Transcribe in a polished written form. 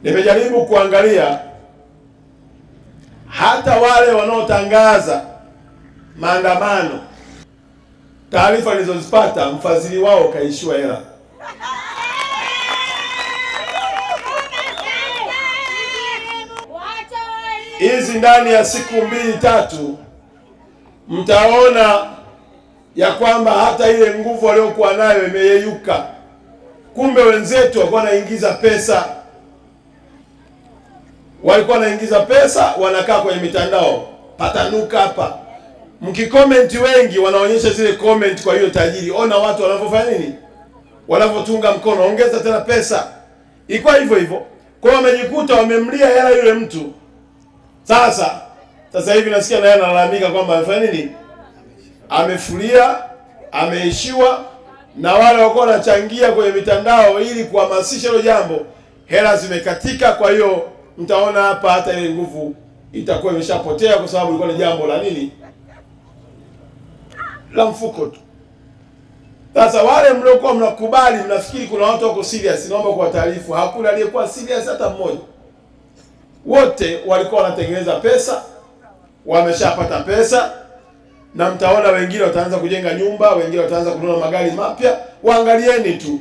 Nimejaribu kuangalia hata wale wanaotangaza maandamano, taarifa nilizozipata mfadhili wao kaishiwa hela. Hizi ndani ya siku 2-3 mtaona ya kwamba hata ile nguvu waliokuwa nayo imeyeyuka. Kumbe wenzetu walikuwa wanaingiza pesa. Walikuwa wanaingiza pesa, wanakaa kwenye mitandao. Patanuka hapa. Mkicomment wengi wanaonyesha zile comment kwa hiyo tajiri. Ona watu wanavyofanya nini? Wanavyotunga mkono, ongeza tena pesa. Ilikuwa hivyo hivyo. Kwa hiyo wamejikuta wamemlia hela yule mtu. Sasa hivi nasikia naye analalamika kwamba amefanya nini? Amefulia, ameishiwa, na wale walikuwa wanachangia kwenye mitandao ili kuhamasisha hilo jambo, hela zimekatika. Kwa hiyo mtaona hapa hata ile nguvu itakuwa imeshapotea, kwa sababu ilikuwa ni jambo la nini? La mfuko tu. Sasa wale mliokuwa mnakubali, mnafikiri kuna watu wako serious, naomba kwa taarifa, hakuna aliyekuwa serious hata mmoja. Wote walikuwa wanatengeneza pesa, wameshapata pesa, na mtaona wengine wataanza kujenga nyumba, wengine wataanza kununua magari mapya. Waangalieni tu.